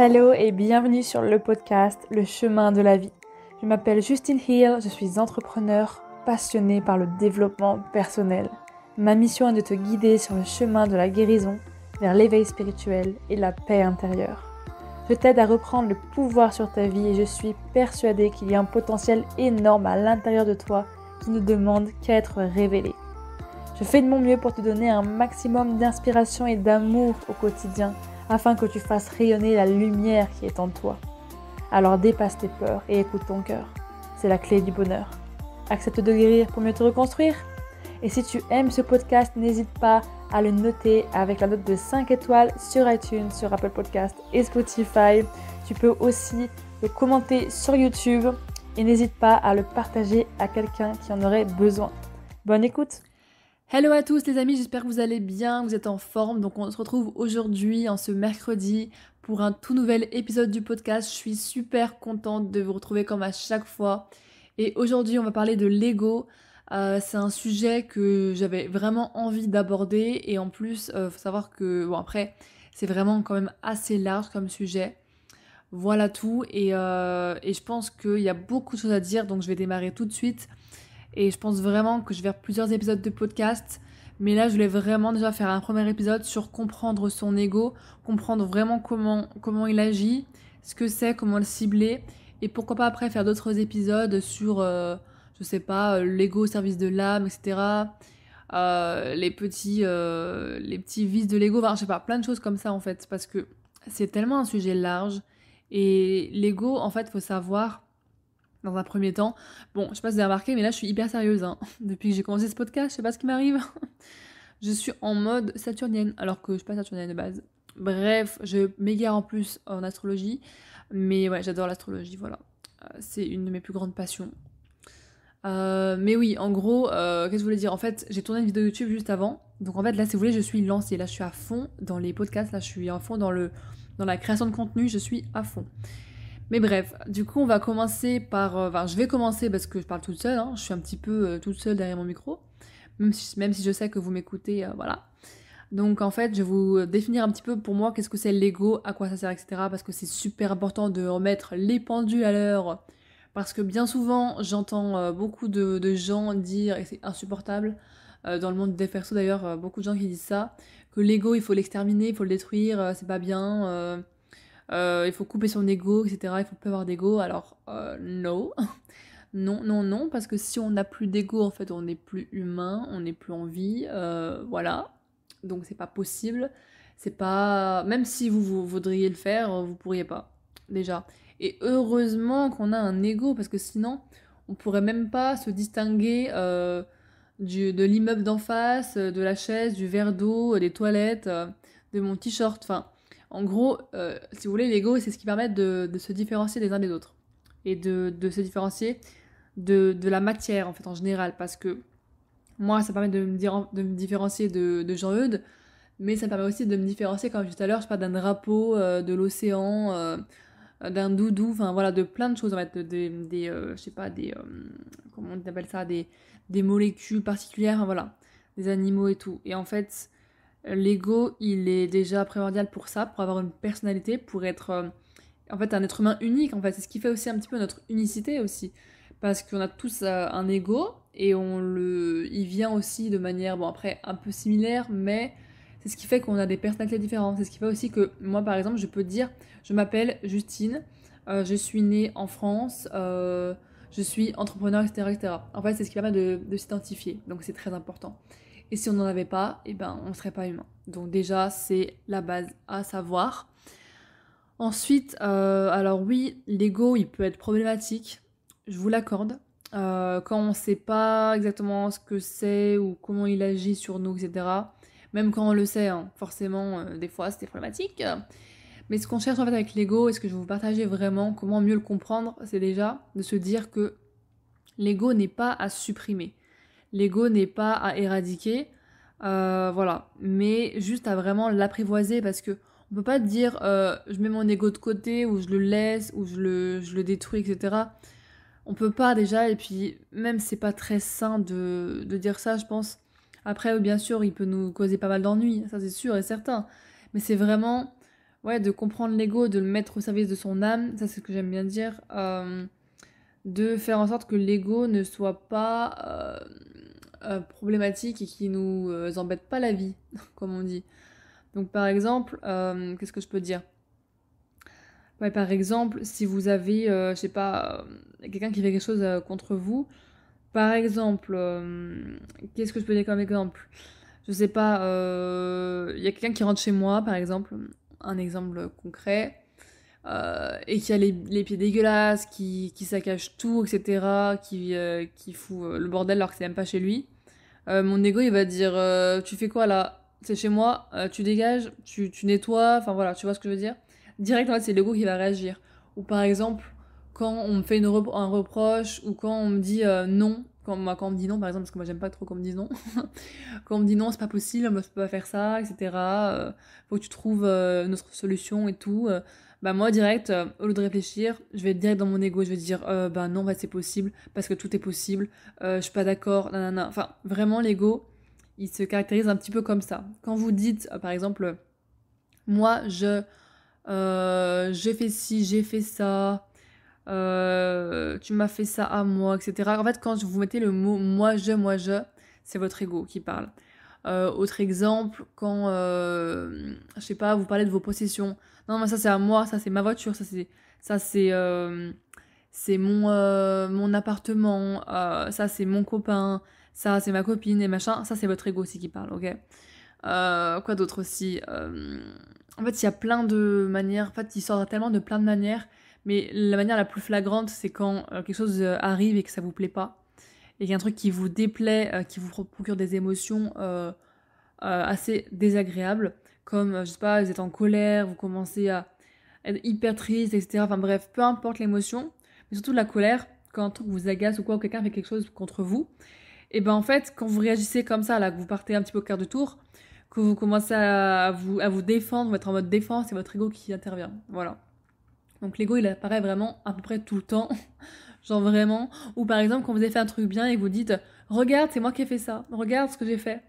Hello et bienvenue sur le podcast Le chemin de la vie. Je m'appelle Justine Hill, je suis entrepreneur passionnée par le développement personnel. Ma mission est de te guider sur le chemin de la guérison, vers l'éveil spirituel et la paix intérieure. Je t'aide à reprendre le pouvoir sur ta vie et je suis persuadée qu'il y a un potentiel énorme à l'intérieur de toi qui ne demande qu'à être révélé. Je fais de mon mieux pour te donner un maximum d'inspiration et d'amour au quotidien afin que tu fasses rayonner la lumière qui est en toi. Alors dépasse tes peurs et écoute ton cœur. C'est la clé du bonheur. Accepte de guérir pour mieux te reconstruire. Et si tu aimes ce podcast, n'hésite pas à le noter avec la note de 5 étoiles sur iTunes, sur Apple Podcast et Spotify. Tu peux aussi le commenter sur YouTube et n'hésite pas à le partager à quelqu'un qui en aurait besoin. Bonne écoute! Hello à tous les amis, j'espère que vous allez bien, vous êtes en forme. Donc on se retrouve aujourd'hui, en ce mercredi, pour un tout nouvel épisode du podcast. Je suis super contente de vous retrouver comme à chaque fois. Et aujourd'hui, on va parler de l'ego. C'est un sujet que j'avais vraiment envie d'aborder. Et en plus, faut savoir que, bon après, c'est vraiment quand même assez large comme sujet. Voilà tout. Et je pense qu'il y a beaucoup de choses à dire, donc je vais démarrer tout de suite. Et je pense vraiment que je vais faire plusieurs épisodes de podcast. Mais là, je voulais vraiment déjà faire un premier épisode sur comprendre son ego, comprendre vraiment comment il agit, ce que c'est, comment le cibler. Et pourquoi pas après faire d'autres épisodes sur, je sais pas, l'ego au service de l'âme, etc. Les petits vices de l'ego, enfin je sais pas, plein de choses comme ça en fait. Parce que c'est tellement un sujet large. Et l'ego, en fait, faut savoir... Dans un premier temps, bon, je sais pas si vous avez remarqué, mais là je suis hyper sérieuse, hein. Depuis que j'ai commencé ce podcast, je sais pas ce qui m'arrive. Je suis en mode saturnienne, alors que je suis pas saturnienne de base. Bref, je m'égare en plus en astrologie, mais ouais, j'adore l'astrologie, voilà. C'est une de mes plus grandes passions. Mais oui, en gros, qu'est-ce que je voulais dire? En fait, j'ai tourné une vidéo YouTube juste avant, donc en fait là, si vous voulez, je suis lancée. Là, je suis à fond dans les podcasts, là, je suis à fond dans la création de contenu, je suis à fond. Mais bref, du coup, on va commencer par... Enfin, je vais commencer parce que je parle toute seule, hein. Je suis un petit peu toute seule derrière mon micro, même si je sais que vous m'écoutez, voilà. Donc en fait, je vais vous définir un petit peu pour moi qu'est-ce que c'est l'ego, à quoi ça sert, etc. Parce que c'est super important de remettre les pendules à l'heure. Parce que bien souvent, j'entends beaucoup de gens dire, et c'est insupportable, dans le monde des persos d'ailleurs, beaucoup de gens qui disent ça, que l'ego, il faut l'exterminer, il faut le détruire, c'est pas bien... il faut couper son ego, etc. Il faut pas avoir d'ego. Alors, no. Non, parce que si on n'a plus d'ego, en fait, on n'est plus humain, on n'est plus en vie, voilà. Donc c'est pas possible. C'est pas... Même si vous voudriez le faire, vous pourriez pas, déjà. Et heureusement qu'on a un ego, parce que sinon, on pourrait même pas se distinguer de l'immeuble d'en face, de la chaise, du verre d'eau, des toilettes, de mon t-shirt, enfin... En gros, si vous voulez, l'ego, c'est ce qui permet de se différencier des uns des autres. Et de se différencier de la matière, en fait, en général. Parce que moi, ça permet de me différencier de Jean-Eudes, mais ça permet aussi de me différencier, comme tout à l'heure, je parle d'un drapeau, de l'océan, d'un doudou, enfin voilà, de plein de choses, en fait, je sais pas, comment on appelle ça, des molécules particulières, enfin, voilà, des animaux et tout. Et en fait... L'ego, il est déjà primordial pour ça, pour avoir une personnalité, pour être en fait un être humain unique. En fait, c'est ce qui fait aussi un petit peu notre unicité aussi, parce qu'on a tous un ego et il vient aussi de manière, bon après un peu similaire, mais c'est ce qui fait qu'on a des personnalités différentes. C'est ce qui fait aussi que moi, par exemple, je peux te dire, je m'appelle Justine, je suis née en France, je suis entrepreneur, etc., etc. En fait, c'est ce qui permet de s'identifier, donc c'est très important. Et si on n'en avait pas, eh ben, on ne serait pas humain. Donc déjà, c'est la base à savoir. Ensuite, alors oui, l'ego, il peut être problématique, je vous l'accorde. Quand on ne sait pas exactement ce que c'est ou comment il agit sur nous, etc. Même quand on le sait, hein, forcément, des fois, c'était problématique. Mais ce qu'on cherche en fait avec l'ego, et ce que je vais vous partager vraiment, comment mieux le comprendre, c'est déjà de se dire que l'ego n'est pas à supprimer. L'ego n'est pas à éradiquer, voilà, mais juste à vraiment l'apprivoiser parce que on peut pas dire je mets mon ego de côté ou je le laisse ou je le détruis, etc. On peut pas déjà, et puis même c'est pas très sain de dire ça, je pense. Après, bien sûr, il peut nous causer pas mal d'ennuis, ça c'est sûr et certain, mais c'est vraiment ouais, de comprendre l'ego, de le mettre au service de son âme, ça c'est ce que j'aime bien dire, de faire en sorte que l'ego ne soit pas problématique et qui nous embête pas la vie, comme on dit. Donc par exemple, qu'est-ce que je peux dire? Ouais, par exemple, si vous avez, je sais pas, quelqu'un qui fait quelque chose contre vous, par exemple, qu'est-ce que je peux dire comme exemple? Je sais pas, il y a quelqu'un qui rentre chez moi, par exemple, un exemple concret, et qui a les pieds dégueulasses, qui saccage tout, etc., qui fout le bordel alors que c'est même pas chez lui. Mon ego, il va dire, tu fais quoi là? C'est chez moi, tu dégages, tu nettoies, enfin voilà, tu vois ce que je veux dire? Direct, en fait, c'est l'ego qui va réagir. Ou par exemple, quand on me fait un reproche, ou quand on me dit non, quand on me dit non, par exemple, parce que moi j'aime pas trop qu'on me dise non, quand on me dit non, c'est pas possible, moi je peux pas faire ça, etc. Faut que tu trouves une autre solution et tout. Bah moi direct, au lieu de réfléchir, je vais être direct dans mon ego, je vais dire bah non, bah c'est possible, parce que tout est possible, je suis pas d'accord, nanana. Enfin, vraiment l'ego, il se caractérise un petit peu comme ça. Quand vous dites, par exemple, moi j'ai fait ci, j'ai fait ça, tu m'as fait ça à moi, etc. En fait, quand vous mettez le mot moi je, c'est votre ego qui parle. Autre exemple, quand, je sais pas, vous parlez de vos possessions. Non, mais ça c'est à moi, ça c'est ma voiture, ça c'est mon appartement, ça c'est mon copain, ça c'est ma copine et machin. Ça c'est votre ego aussi qui parle, ok? Quoi d'autre aussi? En fait, il y a plein de manières. En fait, il sort tellement de plein de manières. Mais la manière la plus flagrante, c'est quand quelque chose arrive et que ça vous plaît pas. Et qu'il y a un truc qui vous déplaît, qui vous procure des émotions assez désagréables. Comme, je sais pas, vous êtes en colère, vous commencez à être hyper triste, etc. Enfin bref, peu importe l'émotion. Mais surtout la colère, quand un truc vous agace ou quoi, ou quelqu'un fait quelque chose contre vous. Et ben en fait, quand vous réagissez comme ça, là, que vous partez un petit peu au quart de tour, que vous commencez à vous défendre, vous être en mode défense, c'est votre ego qui intervient. Voilà. Donc l'ego, il apparaît vraiment à peu près tout le temps. Genre vraiment. Ou par exemple, quand vous avez fait un truc bien et que vous dites regarde, c'est moi qui ai fait ça. Regarde ce que j'ai fait.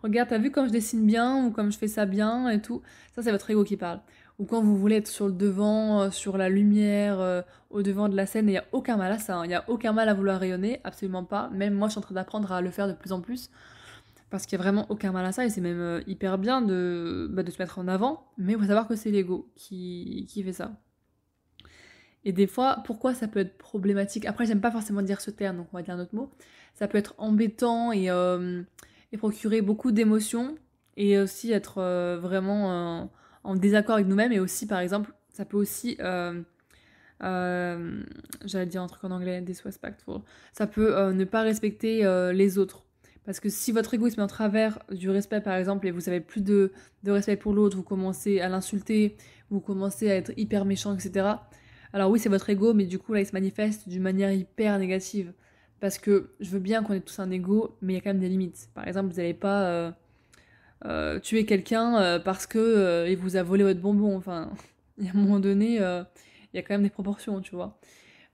Regarde, t'as vu comme je dessine bien ou comme je fais ça bien et tout. Ça, c'est votre ego qui parle. Ou quand vous voulez être sur le devant, sur la lumière, au devant de la scène, il n'y a aucun mal à ça. Il n'y a aucun mal à vouloir rayonner, absolument pas. Même moi, je suis en train d'apprendre à le faire de plus en plus. Parce qu'il n'y a vraiment aucun mal à ça et c'est même hyper bien de se mettre en avant. Mais il faut savoir que c'est l'ego qui fait ça. Et des fois, pourquoi ça peut être problématique? Après, j'aime pas forcément dire ce terme, donc on va dire un autre mot. Ça peut être embêtant et procurer beaucoup d'émotions et aussi être vraiment en désaccord avec nous-mêmes. Et aussi, par exemple, ça peut aussi, j'allais dire un truc en anglais, disrespectful. Ça peut ne pas respecter les autres. Parce que si votre ego se met en travers du respect, par exemple, et vous avez plus de respect pour l'autre, vous commencez à l'insulter, vous commencez à être hyper méchant, etc. Alors oui, c'est votre ego, mais du coup, là, il se manifeste d'une manière hyper négative. Parce que je veux bien qu'on ait tous un ego, mais il y a quand même des limites. Par exemple, vous n'allez pas tuer quelqu'un parce que il vous a volé votre bonbon. Enfin, il y a un moment donné, il y a quand même des proportions, tu vois.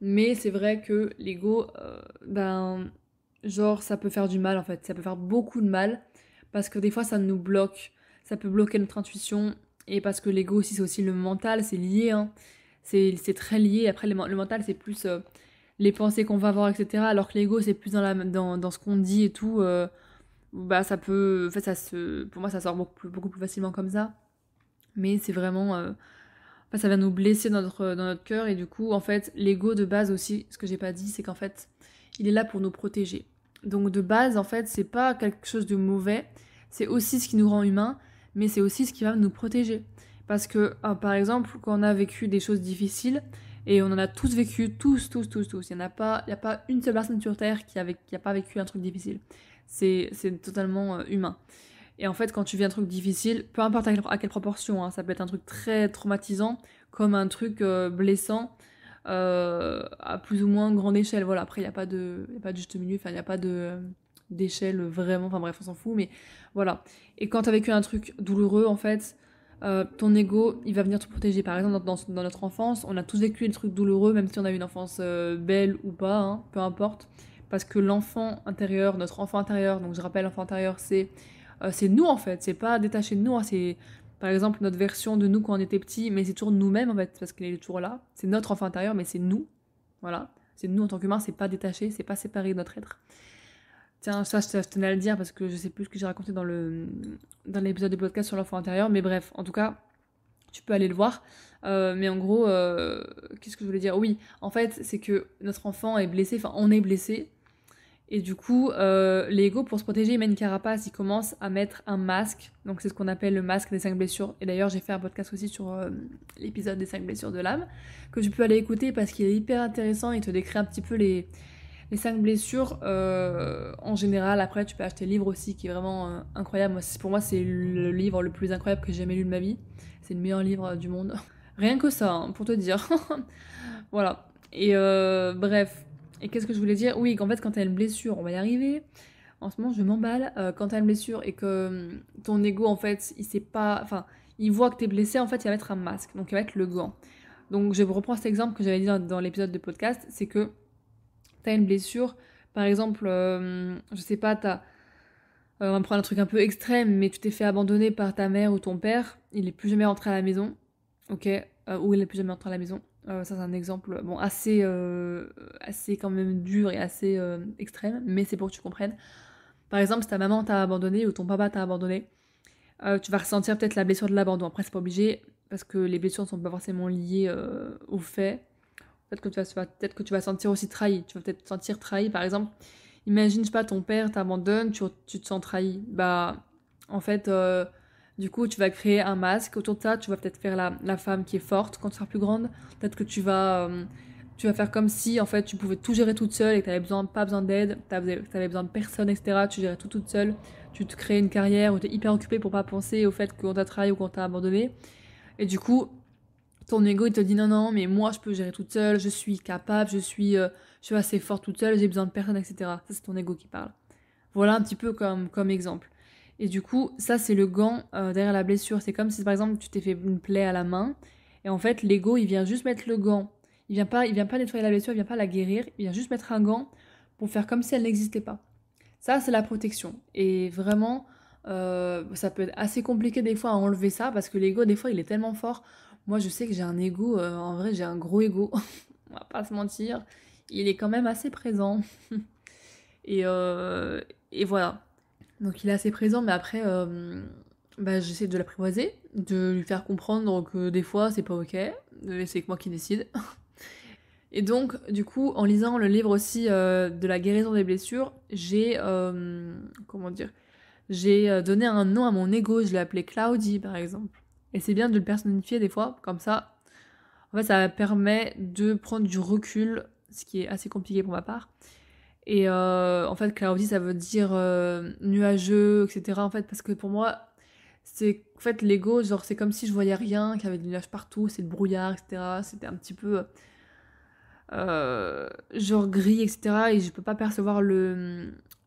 Mais c'est vrai que l'ego, ben, genre, ça peut faire du mal, en fait. Ça peut faire beaucoup de mal. Parce que des fois, ça nous bloque. Ça peut bloquer notre intuition. Et parce que l'ego aussi, c'est aussi le mental, c'est lié, hein. C'est très lié. Après, le mental, c'est plus les pensées qu'on va avoir, etc. Alors que l'ego, c'est plus dans ce qu'on dit et tout. Bah, ça peut. En fait, pour moi, ça sort beaucoup plus facilement comme ça. Mais c'est vraiment. Enfin, ça va nous blesser dans notre cœur. Et du coup, en fait, l'ego de base aussi, ce que j'ai pas dit, c'est qu'en fait, il est là pour nous protéger. Donc, de base, en fait, c'est pas quelque chose de mauvais. C'est aussi ce qui nous rend humains, mais c'est aussi ce qui va nous protéger. Parce que, par exemple, quand on a vécu des choses difficiles, et on en a tous vécu, tous. Il n'y a pas une seule personne sur Terre qui a pas vécu un truc difficile. C'est totalement humain. Et en fait, quand tu vis un truc difficile, peu importe à quelle proportion, hein, ça peut être un truc très traumatisant, comme un truc blessant, à plus ou moins grande échelle. Voilà, après, il n'y a pas de juste milieu, enfin, il n'y a pas d'échelle vraiment, enfin bref, on s'en fout, mais voilà. Et quand tu as vécu un truc douloureux, en fait, ton ego, il va venir te protéger. Par exemple, dans notre enfance, on a tous vécu des trucs douloureux, même si on a eu une enfance belle ou pas, hein, peu importe. Parce que l'enfant intérieur, notre enfant intérieur, donc je rappelle, l'enfant intérieur, c'est nous en fait, c'est pas détaché de nous, hein, par exemple, notre version de nous quand on était petit, mais c'est toujours nous-mêmes en fait, parce qu'elle est toujours là. C'est notre enfant intérieur, mais c'est nous. Voilà. C'est nous en tant qu'humains, c'est pas détaché, c'est pas séparé de notre être. Tiens, ça, je tenais à le dire parce que je sais plus ce que j'ai raconté dans l'épisode de podcast sur l'enfant intérieur, mais bref, en tout cas, tu peux aller le voir. Mais en gros, qu'est-ce que je voulais dire? Oui, en fait, c'est que notre enfant est blessé, enfin, on est blessé. Et du coup, l'ego, pour se protéger, il met une carapace, il commence à mettre un masque. Donc c'est ce qu'on appelle le masque des 5 blessures. Et d'ailleurs, j'ai fait un podcast aussi sur l'épisode des 5 blessures de l'âme, que tu peux aller écouter parce qu'il est hyper intéressant, il te décrit un petit peu les 5 blessures en général. Après, tu peux acheter le livre aussi, qui est vraiment incroyable. Pour moi, c'est le livre le plus incroyable que j'ai jamais lu de ma vie. C'est le meilleur livre du monde. Rien que ça, hein, pour te dire. Voilà. Et bref. Et qu'est-ce que je voulais dire? Oui, qu'en fait, quand t'as une blessure, on va y arriver. En ce moment, je m'emballe. Quand t'as une blessure et que ton ego, en fait, il sait pas... Enfin, il voit que t'es blessé, en fait, il va mettre un masque. Donc, il va mettre le gant. Donc, je reprends cet exemple que j'avais dit dans l'épisode de podcast. C'est que t'as une blessure. Par exemple, je sais pas, on va prendre un truc un peu extrême, mais tu t'es fait abandonner par ta mère ou ton père. Il est plus jamais rentré à la maison. Ok? Ou il est plus jamais rentré à la maison. Ça c'est un exemple bon assez quand même dur et assez extrême, mais c'est pour que tu comprennes. Par exemple, si ta maman t'a abandonné ou ton papa t'a abandonné, tu vas ressentir peut-être la blessure de l'abandon. Après c'est pas obligé parce que les blessures ne sont pas forcément liées au fait. Peut-être que tu vas sentir aussi trahi. Tu vas peut-être te sentir trahi. Par exemple, imagine, je sais pas, ton père t'abandonne, tu te sens trahi. Bah en fait du coup, tu vas créer un masque. Autour de ça, tu vas peut-être faire la femme qui est forte quand tu seras plus grande. Peut-être que tu vas faire comme si, en fait, tu pouvais tout gérer toute seule et que tu n'avais pas besoin d'aide, tu avais besoin de personne, etc. Tu gérais tout toute seule. Tu te crées une carrière où tu es hyper occupée pour pas penser au fait qu'on t'a trahi ou qu'on t'a abandonné. Et du coup, ton ego, il te dit non, mais moi, je peux gérer toute seule, je suis capable, je suis assez forte toute seule, j'ai besoin de personne, etc. Ça, c'est ton ego qui parle. Voilà un petit peu comme exemple. Et du coup, ça c'est le gant derrière la blessure. C'est comme si par exemple tu t'es fait une plaie à la main. Et en fait, l'ego, il vient juste mettre le gant. Il vient pas nettoyer la blessure, il vient pas la guérir. Il vient juste mettre un gant pour faire comme si elle n'existait pas. Ça, c'est la protection. Et vraiment, ça peut être assez compliqué des fois à enlever ça parce que l'ego, des fois, il est tellement fort. Moi, je sais que j'ai un ego, en vrai, j'ai un gros ego. On va pas se mentir. Il est quand même assez présent. Et voilà. Donc il est assez présent, mais après, j'essaie de l'apprivoiser, de lui faire comprendre que des fois c'est pas ok, c'est que moi qui décide. Et donc, du coup, en lisant le livre aussi de la guérison des blessures, j'ai donné un nom à mon ego, je l'ai appelé Cloudy par exemple. Et c'est bien de le personnifier des fois, comme ça. En fait, ça permet de prendre du recul, ce qui est assez compliqué pour ma part. Et en fait, cloudy, ça veut dire nuageux, etc. En fait, parce que pour moi, c'est en fait l'ego, genre c'est comme si je voyais rien, qu'il y avait des nuages partout, c'est le brouillard, etc. C'était un petit peu genre gris, etc. Et je peux pas percevoir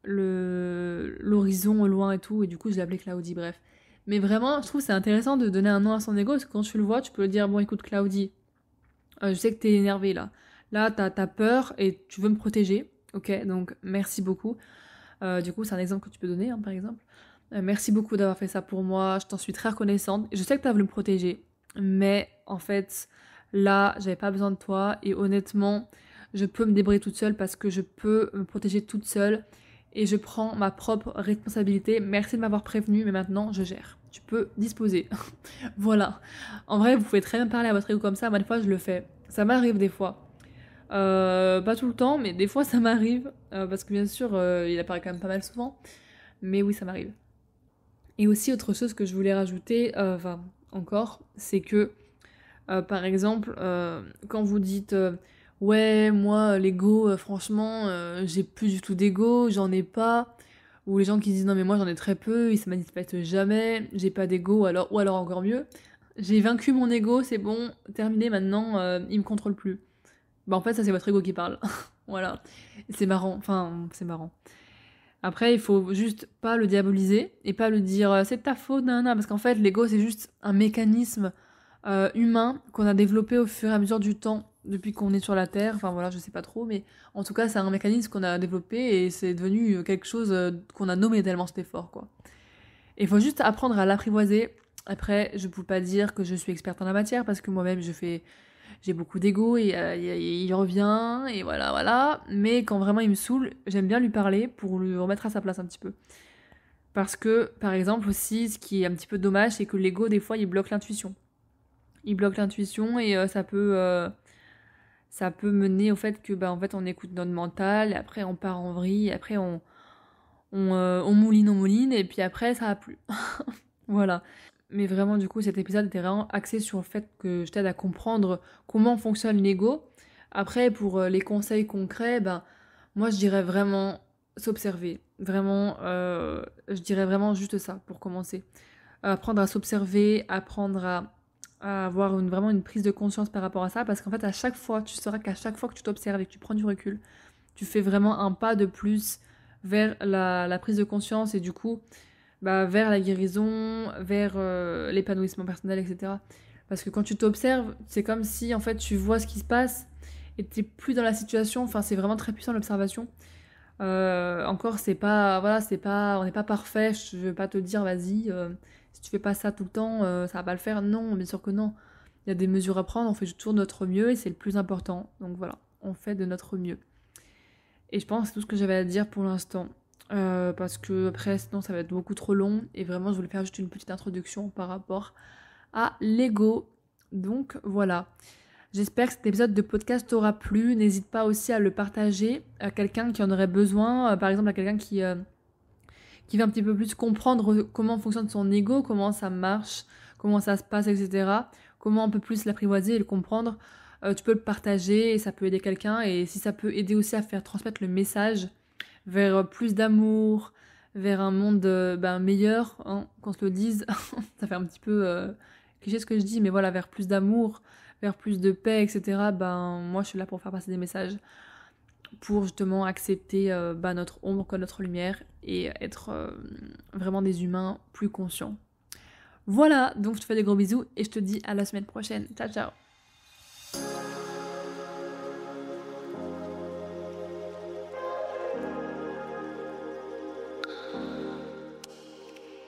l'horizon au loin et tout. Et du coup, je l'appelais cloudy, bref. Mais vraiment, je trouve que c'est intéressant de donner un nom à son ego, parce que quand tu le vois, tu peux le dire, bon écoute Cloudy, je sais que t'es énervé là. Là, t'as peur et tu veux me protéger. Ok, donc merci beaucoup. Du coup, c'est un exemple que tu peux donner, hein, par exemple. Merci beaucoup d'avoir fait ça pour moi, je t'en suis très reconnaissante. Je sais que t'as voulu me protéger, mais en fait, là, j'avais pas besoin de toi, et honnêtement, je peux me débrouiller toute seule parce que je peux me protéger toute seule, et je prends ma propre responsabilité. Merci de m'avoir prévenue, mais maintenant, je gère. Tu peux disposer. Voilà. En vrai, vous pouvez très bien parler à votre ego comme ça, moi, des fois, je le fais. Ça m'arrive des fois. Pas tout le temps, mais des fois ça m'arrive, parce que bien sûr il apparaît quand même pas mal souvent, mais oui ça m'arrive. Et aussi autre chose que je voulais rajouter, encore, c'est que par exemple quand vous dites ouais moi l'ego franchement j'ai plus du tout d'ego, j'en ai pas, ou les gens qui disent non mais moi j'en ai très peu, il se manifeste jamais, j'ai pas d'ego, ou alors encore mieux, j'ai vaincu mon ego, c'est bon, terminé maintenant, il me contrôle plus. Bah en fait ça c'est votre ego qui parle. Voilà. C'est marrant, c'est marrant. Après il faut juste pas le diaboliser et pas le dire c'est de ta faute, nanana, parce qu'en fait l'ego c'est juste un mécanisme humain qu'on a développé au fur et à mesure du temps depuis qu'on est sur la Terre, enfin voilà je sais pas trop, mais en tout cas c'est un mécanisme qu'on a développé et c'est devenu quelque chose qu'on a nommé tellement c'était fort quoi. Et il faut juste apprendre à l'apprivoiser Après, je peux pas dire que je suis experte en la matière parce que moi-même j'ai beaucoup d'ego et il revient et voilà. Mais quand vraiment il me saoule, j'aime bien lui parler pour le remettre à sa place un petit peu. Parce que, par exemple aussi, ce qui est un petit peu dommage, c'est que l'ego des fois il bloque l'intuition. Il bloque l'intuition et ça peut mener au fait que en fait on écoute notre mental et après on part en vrille et après on mouline et puis après ça va plus. Voilà. Mais vraiment du coup cet épisode était vraiment axé sur le fait que je t'aide à comprendre comment fonctionne l'ego. Après pour les conseils concrets, moi je dirais vraiment s'observer. Vraiment, je dirais vraiment juste ça pour commencer. Apprendre à s'observer, apprendre à avoir vraiment une prise de conscience par rapport à ça, parce qu'en fait, à chaque fois, tu sauras qu'à chaque fois que tu t'observes et que tu prends du recul, tu fais vraiment un pas de plus vers la prise de conscience et du coup, vers la guérison, vers l'épanouissement personnel, etc. Parce que quand tu t'observes, c'est comme si en fait tu vois ce qui se passe et t'es plus dans la situation. Enfin, c'est vraiment très puissant l'observation. Encore, c'est pas, voilà, c'est pas, on n'est pas parfait. Je veux pas te dire, vas-y, si tu fais pas ça tout le temps, ça va pas le faire. Non, bien sûr que non. Il y a des mesures à prendre. On fait toujours de notre mieux et c'est le plus important. Donc voilà, on fait de notre mieux. Et je pense que c'est tout ce que j'avais à dire pour l'instant. Parce que après, sinon, ça va être beaucoup trop long. Et vraiment, je voulais faire juste une petite introduction par rapport à l'ego. Donc voilà. J'espère que cet épisode de podcast t'aura plu. N'hésite pas aussi à le partager à quelqu'un qui en aurait besoin. Par exemple, à quelqu'un qui veut un petit peu plus comprendre comment fonctionne son ego, comment ça marche, comment ça se passe, etc. Comment on peut plus l'apprivoiser et le comprendre. Tu peux le partager et ça peut aider quelqu'un. Et si ça peut aider aussi à faire transmettre le message vers plus d'amour, vers un monde meilleur, hein, qu'on se le dise. Ça fait un petit peu cliché ce que je dis, mais voilà, vers plus d'amour, vers plus de paix, etc. Moi, je suis là pour faire passer des messages, pour justement accepter notre ombre comme notre lumière et être vraiment des humains plus conscients. Voilà, donc je te fais des gros bisous et je te dis à la semaine prochaine. Ciao, ciao.